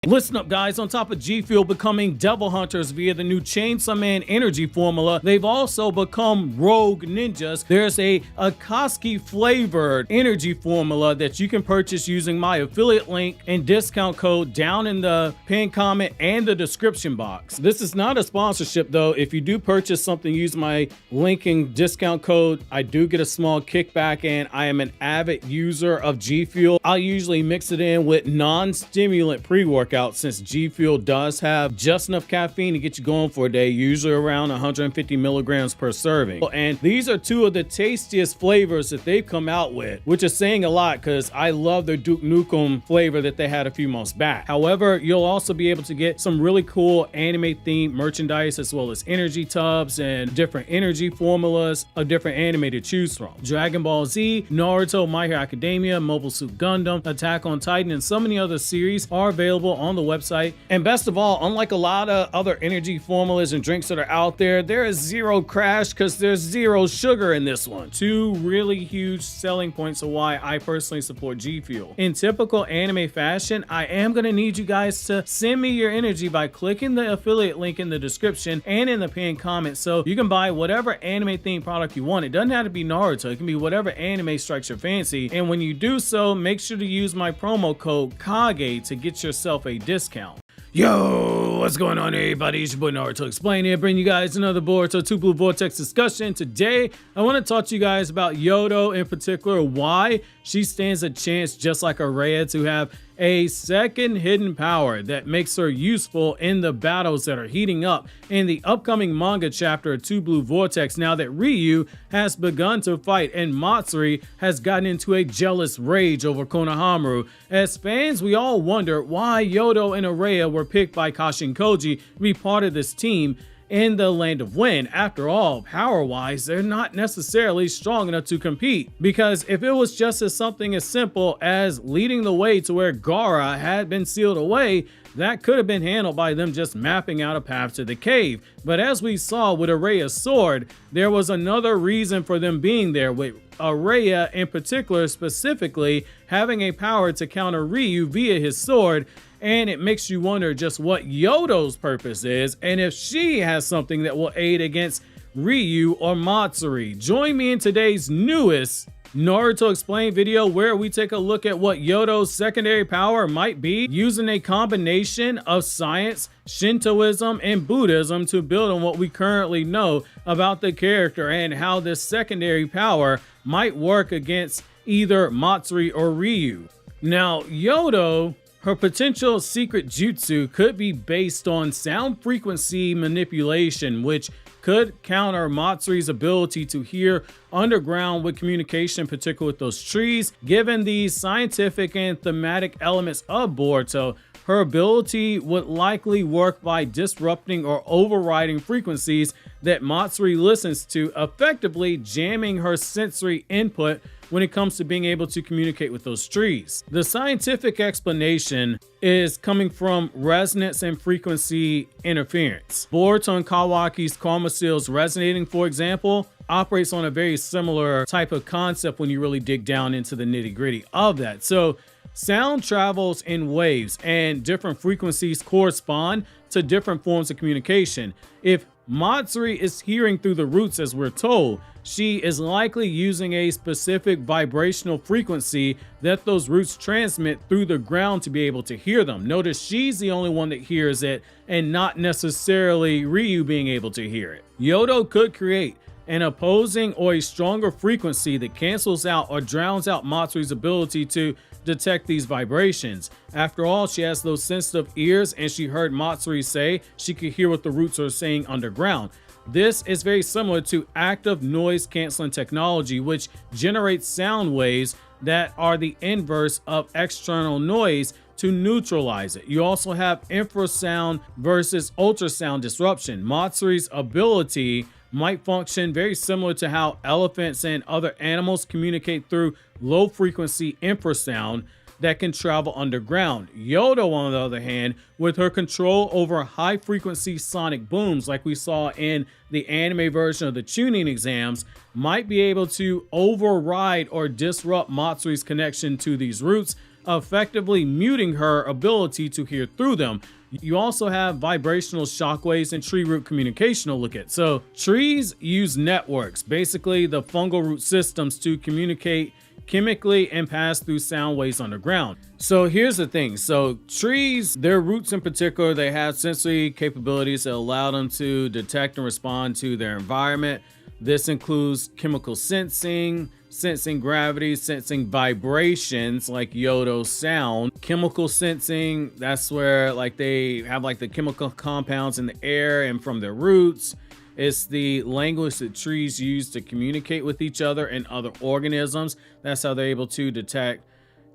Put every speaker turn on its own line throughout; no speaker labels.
Listen up, guys. On top of Gfuel becoming devil hunters via the new Chainsaw Man energy formula, they've also become rogue ninjas. There's a Akatsuki flavored energy formula that you can purchase using my affiliate link and discount code down in the pinned comment and the description box. This is not a sponsorship though. If you do purchase something, use my link and discount code, I do get a small kickback, and I am an avid user of Gfuel. I'll usually mix it in with non-stimulant pre-workout, since Gfuel does have just enough caffeine to get you going for a day, usually around 150 milligrams per serving. And these are two of the tastiest flavors that they've come out with, which is saying a lot because I love their Duke Nukem flavor that they had a few months back. However, you'll also be able to get some really cool anime themed merchandise, as well as energy tubs and different energy formulas of different anime to choose from. Dragon Ball Z, Naruto, My Hero Academia, Mobile Suit Gundam, Attack on Titan, and so many other series are available on the website. And best of all, unlike a lot of other energy formulas and drinks that are out there, there is zero crash because there's zero sugar in this one. Two really huge selling points of why I personally support Gfuel. In typical anime fashion, I am going to need you guys to send me your energy by clicking the affiliate link in the description and in the pinned comment, so you can buy whatever anime themed product you want. It doesn't have to be Naruto, it can be whatever anime strikes your fancy. And when you do so, make sure to use my promo code KAGE to get yourself a discount. Yo, what's going on, everybody? It's your boy Naruto Explain here, bringing you guys another Boruto 2 Blue Vortex discussion. Today, I want to talk to you guys about Yodo, in particular, why she stands a chance, just like Arya, to have a second hidden power that makes her useful in the battles that are heating up in the upcoming manga chapter of 2 Blue Vortex, now that Ryu has begun to fight and Matsuri has gotten into a jealous rage over Konohamaru. As fans, we all wonder why Yodo and Araya were picked by Kashin Koji to be part of this team in the Land of Wind. After all, power-wise, they're not necessarily strong enough to compete, because if it was just something as simple as leading the way to where Gaara had been sealed away, that could have been handled by them just mapping out a path to the cave. But as we saw with Araya's sword, there was another reason for them being there, with Araya in particular specifically having a power to counter Ryu via his sword. And it makes you wonder just what Yodo's purpose is, and if she has something that will aid against Ryu or Matsuri. Join me in today's newest Naruto Explained video, where we take a look at what Yodo's secondary power might be, using a combination of science, Shintoism, and Buddhism to build on what we currently know about the character and how this secondary power might work against either Matsuri or Ryu. Now, Yodo, her potential secret jutsu could be based on sound frequency manipulation, which could counter Matsuri's ability to hear underground with communication, particularly with those trees. Given the scientific and thematic elements of Boruto, her ability would likely work by disrupting or overriding frequencies that Matsuri listens to, effectively jamming her sensory input when it comes to being able to communicate with those trees. The scientific explanation is coming from resonance and frequency interference. Boruto and Kawaki's Karma Seals resonating, for example, operates on a very similar type of concept when you really dig down into the nitty-gritty of that. So sound travels in waves, and different frequencies correspond to different forms of communication. If Matsuri is hearing through the roots, as we're told, she is likely using a specific vibrational frequency that those roots transmit through the ground to be able to hear them. Notice she's the only one that hears it, and not necessarily Ryu being able to hear it. Yodo could create an opposing or a stronger frequency that cancels out or drowns out Matsuri's ability to detect these vibrations. After all, she has those sensitive ears, and she heard Matsuri say she could hear what the roots are saying underground. This is very similar to active noise canceling technology, which generates sound waves that are the inverse of external noise to neutralize it. You also have infrasound versus ultrasound disruption. Matsuri's ability might function very similar to how elephants and other animals communicate through low frequency infrasound that can travel underground. Yodo, on the other hand, with her control over high frequency sonic booms like we saw in the anime version of the tuning exams, might be able to override or disrupt Matsuri's connection to these roots, effectively muting her ability to hear through them. You also have vibrational shockwaves and tree root communication to look at. So trees use networks, basically the fungal root systems, to communicate chemically and pass through sound waves underground. So here's the thing. So trees, their roots in particular, they have sensory capabilities that allow them to detect and respond to their environment. This includes chemical sensing, sensing gravity, sensing vibrations like Yodo sound. Chemical sensing, that's where like they have like the chemical compounds in the air and from their roots. It's the language that trees use to communicate with each other and other organisms. That's how they're able to detect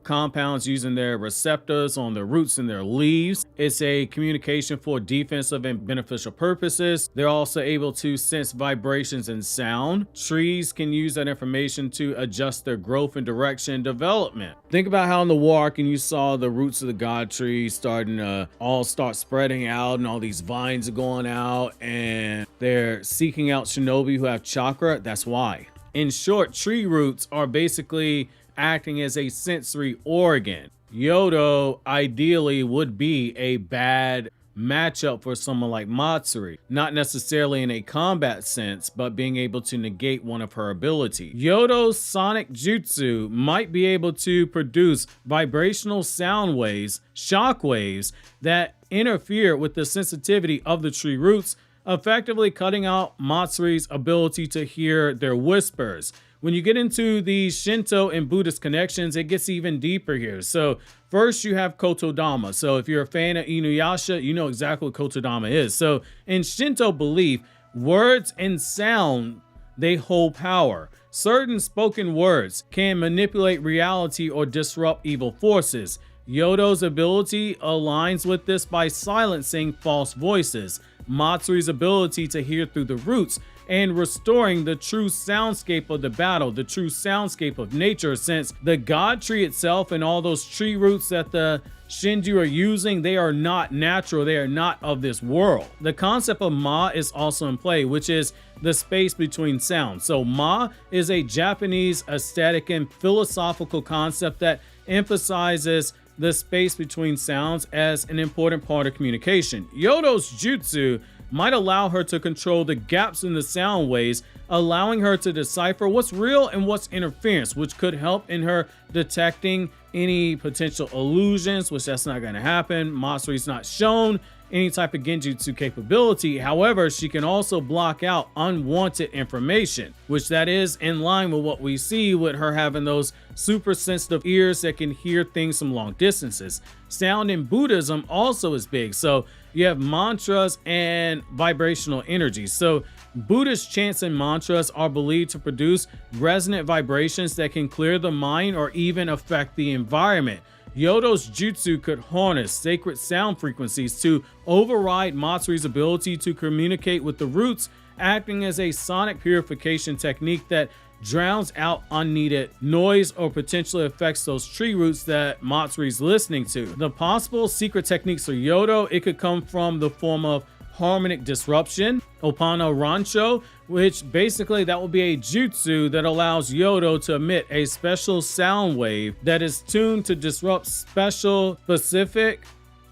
compounds using their receptors on their roots and their leaves. It's a communication for defensive and beneficial purposes. They're also able to sense vibrations and sound. Trees can use that information to adjust their growth and direction and development. Think about how in the War Arc and you saw the roots of the god tree starting to all start spreading out and all these vines are going out and they're seeking out shinobi who have chakra. That's why. In short, tree roots are basically acting as a sensory organ. Yodo ideally would be a bad matchup for someone like Matsuri, not necessarily in a combat sense, but being able to negate one of her abilities. Yodo's sonic jutsu might be able to produce vibrational sound waves, shock waves, that interfere with the sensitivity of the tree roots, effectively cutting out Matsuri's ability to hear their whispers. When you get into the Shinto and Buddhist connections, it gets even deeper here. So first you have Kotodama. So if you're a fan of Inuyasha, you know exactly what Kotodama is. So in Shinto belief, words and sound, they hold power. Certain spoken words can manipulate reality or disrupt evil forces. Yodo's ability aligns with this by silencing false voices. Matsuri's ability to hear through the roots and restoring the true soundscape of the battle, the true soundscape of nature, since the god tree itself and all those tree roots that the Shinju are using, they are not natural, they are not of this world. The concept of Ma is also in play, which is the space between sounds. So Ma is a Japanese aesthetic and philosophical concept that emphasizes the space between sounds as an important part of communication. Yodo's jutsu might allow her to control the gaps in the sound waves, allowing her to decipher what's real and what's interference, which could help in her detecting any potential illusions, which that's not going to happen. Matsuri's not shown any type of genjutsu capability. However, she can also block out unwanted information, which that is in line with what we see with her having those super sensitive ears that can hear things from long distances. Sound in Buddhism also is big. So you have mantras and vibrational energy. So Buddhist chants and mantras are believed to produce resonant vibrations that can clear the mind or even affect the environment. Yodo's jutsu could harness sacred sound frequencies to override Matsuri's ability to communicate with the roots, acting as a sonic purification technique that drowns out unneeded noise or potentially affects those tree roots that Matsuri's listening to. The possible secret techniques for Yodo, it could come from the form of harmonic disruption, Opano Rancho, which basically that will be a jutsu that allows Yodo to emit a special sound wave that is tuned to disrupt specific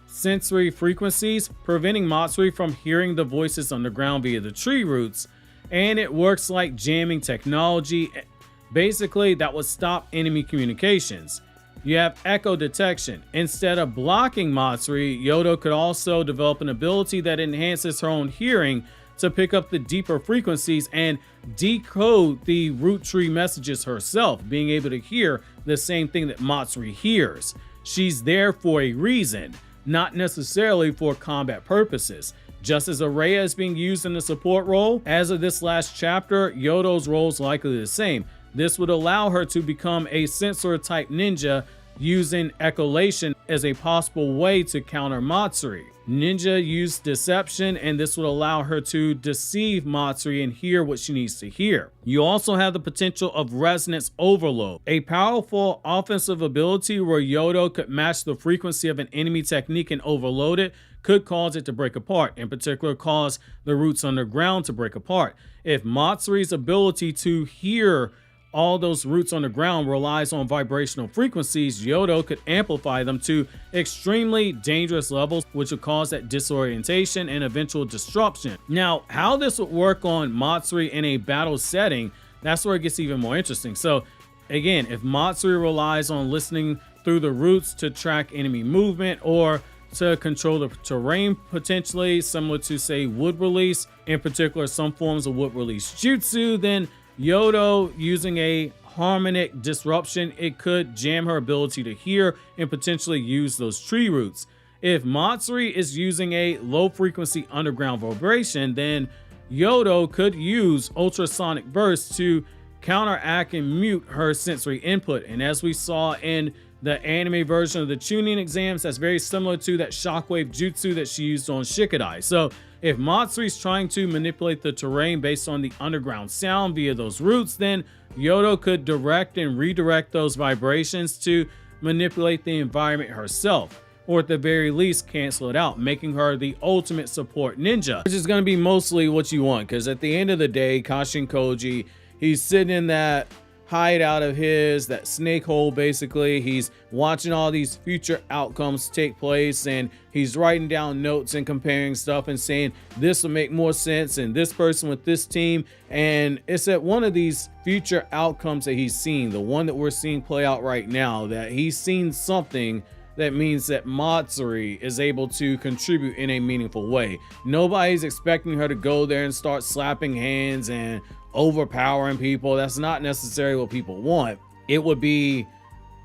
sensory frequencies, preventing Matsuri from hearing the voices underground via the tree roots. And it works like jamming technology. Basically, that would stop enemy communications. You have echo detection. Instead of blocking Matsuri, Yodo could also develop an ability that enhances her own hearing to pick up the deeper frequencies and decode the root tree messages herself, being able to hear the same thing that Matsuri hears. She's there for a reason, not necessarily for combat purposes. Just as Arya is being used in the support role, as of this last chapter, Yodo's role is likely the same. This would allow her to become a sensor type ninja using echolation as a possible way to counter Matsuri. Ninja use deception, and this would allow her to deceive Matsuri and hear what she needs to hear. You also have the potential of resonance overload, a powerful offensive ability where Yodo could match the frequency of an enemy technique and overload it, could cause it to break apart, in particular cause the roots underground to break apart. If Matsuri's ability to hear all those roots on the ground relies on vibrational frequencies, Yoda could amplify them to extremely dangerous levels, which would cause that disorientation and eventual disruption. Now, how this would work on Matsuri in a battle setting, that's where it gets even more interesting. So again, if Matsuri relies on listening through the roots to track enemy movement or to control the terrain, potentially similar to, say, wood release, in particular some forms of wood release jutsu, then Yoda using a harmonic disruption, it could jam her ability to hear and potentially use those tree roots. If Matsuri is using a low frequency underground vibration, then Yoda could use ultrasonic bursts to counteract and mute her sensory input. And as we saw in the anime version of the Chunin exams, that's very similar to that shockwave jutsu that she used on Shikadai. So if Matsuri's trying to manipulate the terrain based on the underground sound via those roots, then Yoda could direct and redirect those vibrations to manipulate the environment herself, or at the very least cancel it out, making her the ultimate support ninja, which is going to be mostly what you want, because at the end of the day, Kashin Koji, he's sitting in that hideout of his, that snake hole basically. He's watching all these future outcomes take place, and he's writing down notes and comparing stuff and saying this will make more sense and this person with this team. And it's at one of these future outcomes that he's seen, the one that we're seeing play out right now, that he's seen something that means that Matsuri is able to contribute in a meaningful way. Nobody's expecting her to go there and start slapping hands and overpowering people. That's not necessarily what people want. It would be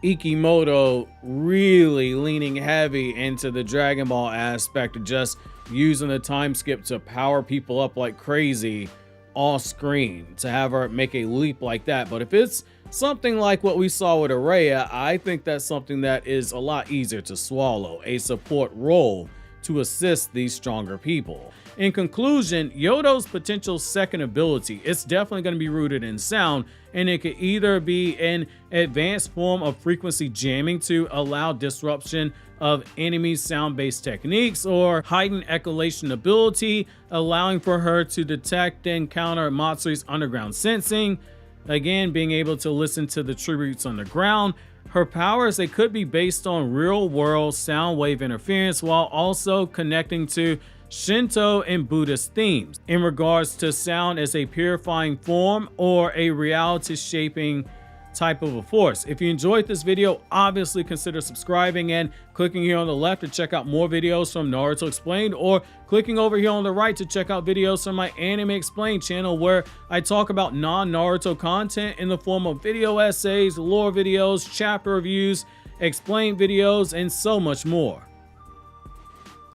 Ikimoto really leaning heavy into the Dragon Ball aspect of just using the time skip to power people up like crazy off screen, to have her make a leap like that. But if it's something like what we saw with Araya, I think that's something that is a lot easier to swallow, a support role to assist these stronger people. In conclusion, Yoda's potential second ability, it's definitely going to be rooted in sound, and it could either be an advanced form of frequency jamming to allow disruption of enemy sound-based techniques, or heightened echolation ability, allowing for her to detect and counter Matsuri's underground sensing, again being able to listen to the tree roots on the ground. Her powers, they could be based on real-world sound wave interference while also connecting to Shinto and Buddhist themes in regards to sound as a purifying form or a reality-shaping type of a force. If you enjoyed this video, obviously consider subscribing and clicking here on the left to check out more videos from Naruto Explained, or clicking over here on the right to check out videos from my Anime Explained channel, where I talk about non-Naruto content in the form of video essays, lore videos, chapter reviews, explained videos, and so much more.